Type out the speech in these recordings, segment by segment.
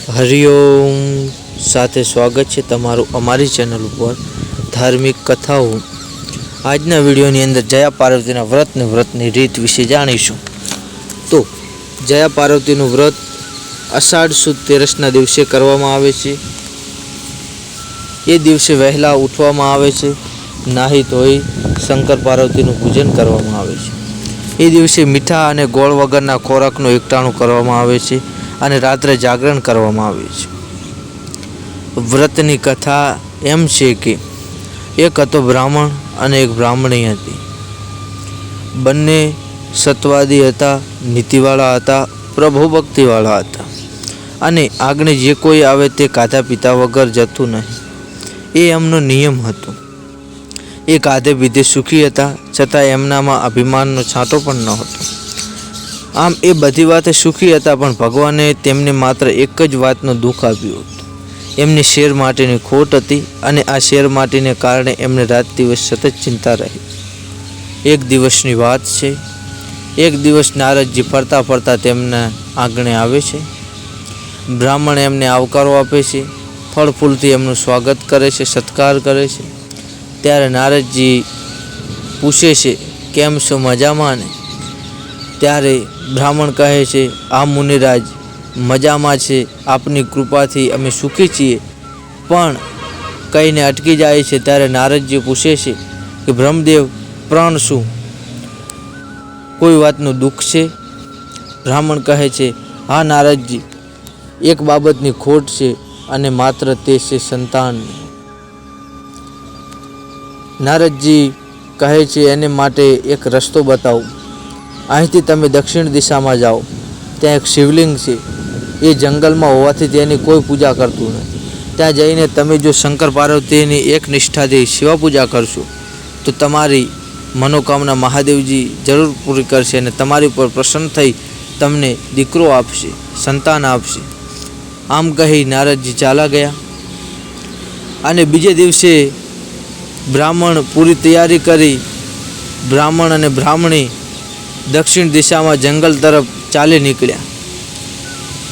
હરિઓમ સાથે સ્વાગત છે તમારું અમારી ચેનલ ઉપર ધાર્મિક કથાઓ। આજના વિડીયોની અંદર જયા પાર્વતીના વ્રતની રીત વિશે જાણીશું। તો જયા પાર્વતીનું વ્રત અષાઢ સુદ 13ના દિવસે કરવામાં આવે છે। એ દિવસે વહેલા ઉઠવામાં આવે છે, નાહી ધોઈ શંકર પાર્વતીનું પૂજન કરવામાં આવે છે। એ દિવસે મીઠા અને ગોળ વગરના ખોરાકનું એકટાણું કરવામાં આવે છે અને રાત્રે જાગરણ કરવામાં આવે છે। વ્રતની કથા એમ છે કે એક હતો બ્રાહ્મણ અને એક બ્રાહ્મણી હતી। બંને સત્વાદી હતા, નીતિવાળા હતા, પ્રભુ ભક્તિવાળા હતા અને આગળ જે કોઈ આવે તે ખાધા પીતા વગર જતું નહીં, એ એમનો નિયમ હતો। એ ખાધે પીધે સુખી હતા, છતાં એમનામાં અભિમાનનો છાંટો પણ ન હતો। આમ એ બધી વાતે સુખી હતા, પણ ભગવાને તેમને માત્ર એક જ વાતનું દુઃખ આપ્યું હતું। એમને શેર માટેની ખોટ હતી અને આ શેર માટેને કારણે એમને રાત દિવસ સતત ચિંતા રહી। એક દિવસની વાત છે, એક દિવસ નારદજી ફરતા ફરતા તેમના આંગણે આવે છે। બ્રાહ્મણ એમને આવકારો આપે છે, ફળ ફૂલથી એમનું સ્વાગત કરે છે, સત્કાર કરે છે। ત્યારે નારદજી પૂછે છે, કેમ છો, મજામાં ને? ત્યારે બ્રાહ્મણ કહે છે, આ મુનિરાજ મજામાં છે, આપની કૃપાથી અમે સુખી છીએ, પણ કહીને અટકી જાય છે। ત્યારે નારદજી પૂછે છે કે બ્રહ્મદેવ, પ્રણ શું, કોઈ વાતનું દુઃખ છે? બ્રાહ્મણ કહે છે, હા નારદજી, એક બાબતની ખોટ છે અને માત્ર તે છે સંતાન। નારદજી કહે છે, એને માટે એક રસ્તો બતાવો। અહીંથી તમે દક્ષિણ દિશામાં જાઓ, ત્યાં એક શિવલિંગ છે, એ જંગલમાં હોવાથી તેની કોઈ પૂજા કરતું નથી। ત્યાં જઈને તમે જો શંકર પાર્વતીની એક નિષ્ઠાથી શિવા પૂજા કરશો તો તમારી મનોકામના મહાદેવજી જરૂર પૂરી કરશે અને તમારી ઉપર પ્રસન્ન થઈ તમને દીકરો આપશે, સંતાન આપશે। આમ કહી નારદજી ચાલા ગયા અને બીજે દિવસે બ્રાહ્મણ પૂરી તૈયારી કરી બ્રાહ્મણ અને બ્રાહ્મણી દક્ષિણ દિશામાં જંગલ તરફ ચાલી નીકળ્યા।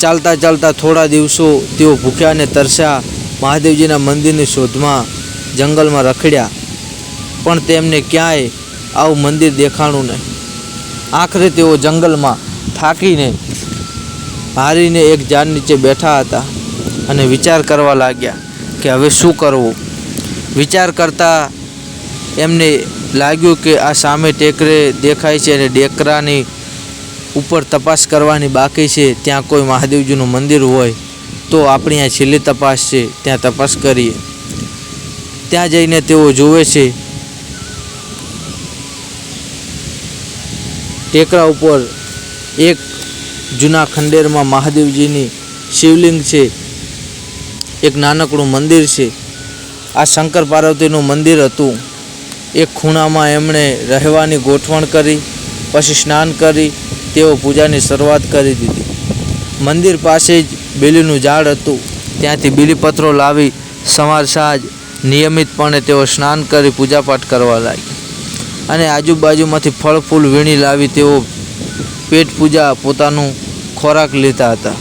ચાલતા ચાલતા થોડા દિવસો તેઓ ભૂખ્યા અને તરસ્યા મહાદેવજીના મંદિરની શોધમાં જંગલમાં રખડ્યા, પણ તેમને ક્યાંય આવું મંદિર દેખાણું નહીં। આખરે તેઓ જંગલમાં થાકીને હારીને એક ઝાડ નીચે બેઠા હતા અને વિચાર કરવા લાગ્યા કે હવે શું કરવું। વિચાર કરતા એમને લાગ્યું કે આ સામે ટેકરે દેખાય છે અને ટેકરાની ઉપર તપાસ કરવાની બાકી છે, ત્યાં કોઈ મહાદેવજીનું મંદિર હોય તો આપણી આ છેલ્લી તપાસ છે, ત્યાં તપાસ કરીએ। ત્યાં જઈને તેઓ જોવે છે ટેકરા ઉપર એક જૂના ખંડેરમાં મહાદેવજીની શિવલિંગ છે, એક નાનકડું મંદિર છે। આ શંકર પાર્વતીનું મંદિર હતું। એક ખૂણામાં એમણે રહેવાની ગોઠવણ કરી, પછી સ્નાન કરી તેઓ પૂજાની શરૂઆત કરી દીધી। મંદિર પાસે જ બીલીનું ઝાડ હતું, ત્યાંથી બીલીપત્રો લાવી સવાર સાંજ નિયમિતપણે તેઓ સ્નાન કરી પૂજાપાઠ કરવા લાગ્યા અને આજુબાજુમાંથી ફળ ફૂલ વીણી લાવી તેઓ પેટ પૂજા પોતાનું ખોરાક લેતા હતા।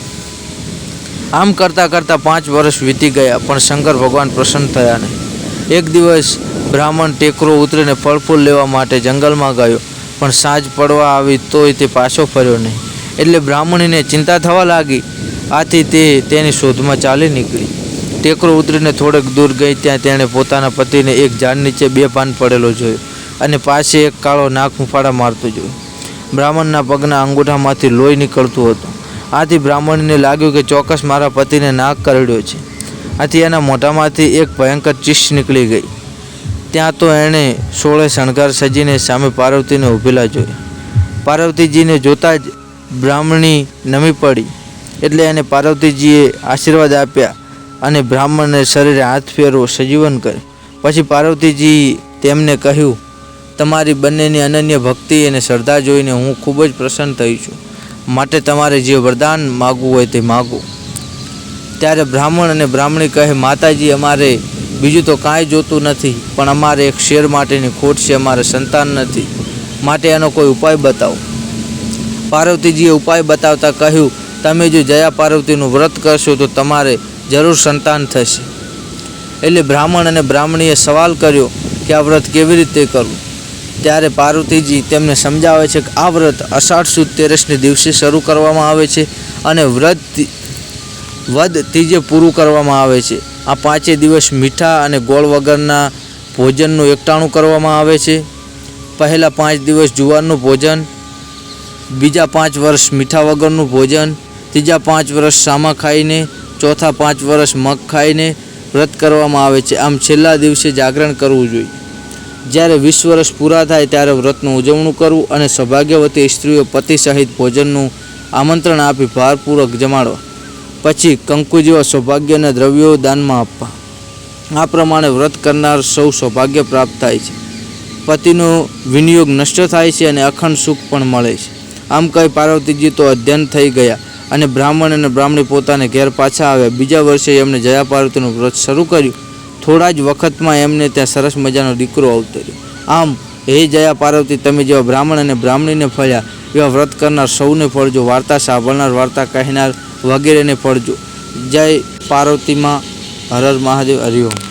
આમ કરતાં કરતાં 5 વર્ષ વીતી ગયા, પણ શંકર ભગવાન પ્રસન્ન થયા નહીં। એક દિવસ બ્રાહ્મણ ટેકરો ઉતરીને ફળ ફૂલ લેવા માટે જંગલમાં ગયો, પણ સાંજ પડવા આવી તોય તે પાછો ફર્યો નહીં। એટલે બ્રાહ્મણીને ચિંતા થવા લાગી, આથી તે તેની શોધમાં ચાલી નીકળી। ટેકરો ઉતરીને થોડેક દૂર ગઈ, ત્યાં તેણે પોતાના પતિને એક ઝાડ નીચે બેભાન પડેલો જોયો અને પાસે એક કાળો નાગ ફૂંફાડા મારતો જોયો। બ્રાહ્મણના પગના અંગૂઠામાંથી લોહી નીકળતું હતું। આથી બ્રાહ્મણીને લાગ્યું કે ચોક્કસ મારા પતિને નાગ કરડ્યો છે। આથી એના મોઢામાંથી એક ભયંકર ચીસ નીકળી ગઈ। ત્યાં તો એણે 16 શણગાર સજીને સામે પાર્વતીને ઊભેલા જોયા। પાર્વતીજીને જોતાં જ બ્રાહ્મણી નમી પડી, એટલે એને પાર્વતીજીએ આશીર્વાદ આપ્યા અને બ્રાહ્મણને શરીરે હાથ ફેરવો સજીવન કરે। પછી પાર્વતીજી તેમને કહ્યું, તમારી બંનેની અનન્ય ભક્તિ અને શ્રદ્ધા જોઈને હું ખૂબ જ પ્રસન્ન થઈ છું, માટે તમારે જે વરદાન માગવું હોય તે માગો। ત્યારે બ્રાહ્મણ અને બ્રાહ્મણી કહે, માતાજી, અમારે બીજું તો કાંઈ જોતું નથી, પણ અમારે એક શેર માટેની ખોટ છે, અમારે સંતાન નથી, માટે એનો કોઈ ઉપાય બતાવો। પાર્વતીજીએ ઉપાય બતાવતા કહ્યું તમે જો જયા પાર્વતીનું વ્રત કરશો તો તમારે જરૂર સંતાન થશે. એટલે બ્રાહ્મણ અને બ્રાહ્મણીએ સવાલ કર્યો કે આ વ્રત કેવી રીતે કરવું. ત્યારે પાર્વતીજી તેમને સમજાવે છે કે આ વ્રત અષાઢ સુદ તેરસને દિવસે શરૂ કરવામાં આવે છે અને વદ ત્રીજે પૂરું કરવામાં આવે છે. આ 5 દિવસ મીઠા અને ગોળ વગરના ભોજનનું એકટાણું કરવામાં આવે છે. પહેલાં 5 દિવસ જુવારનું ભોજન, બીજા 5 વર્ષ મીઠા વગરનું ભોજન, ત્રીજા 5 વર્ષ સામા ખાઈને, ચોથા 5 વર્ષ મગ ખાઈને વ્રત કરવામાં આવે છે. આમ છેલ્લા દિવસે જાગરણ કરવું જોઈએ. જ્યારે 20 વર્ષ પૂરા થાય ત્યારે વ્રતનું ઉજવણું કરવું અને સૌભાગ્યવતી સ્ત્રીઓ પતિ સહિત ભોજનનું આમંત્રણ આપી ભારપૂર્વક જમાડવા. પછી કંકુ જેવા સૌભાગ્યના દ્રવ્યો દાનમાં આપવા. આ પ્રમાણે વ્રત કરનાર સૌ સૌભાગ્ય પ્રાપ્ત થાય છે, પતિનો વિનિયોગ નષ્ટ થાય છે અને અખંડ સુખ પણ મળે છે. આમ કહી પાર્વતીજી તો અધ્યયન થઈ ગયા અને બ્રાહ્મણ અને બ્રાહ્મણી પોતાને ઘેર પાછા આવ્યા. બીજા વર્ષે એમણે જયા પાર્વતીનું વ્રત શરૂ કર્યું. થોડા જ વખતમાં એમને ત્યાં સરસ મજાનો દીકરો અવતર્યો. આમ હે જયા પાર્વતી, તમે જેવા બ્રાહ્મણ અને બ્રાહ્મણીને ફળ્યા એવા વ્રત કરનાર સૌને ફળજો, વાર્તા સાંભળનાર, વાર્તા કહેનાર વગેરેને ફળજો. જય પાર્વતીમાં. હર હર મહાદેવ. હરિ ઓમ.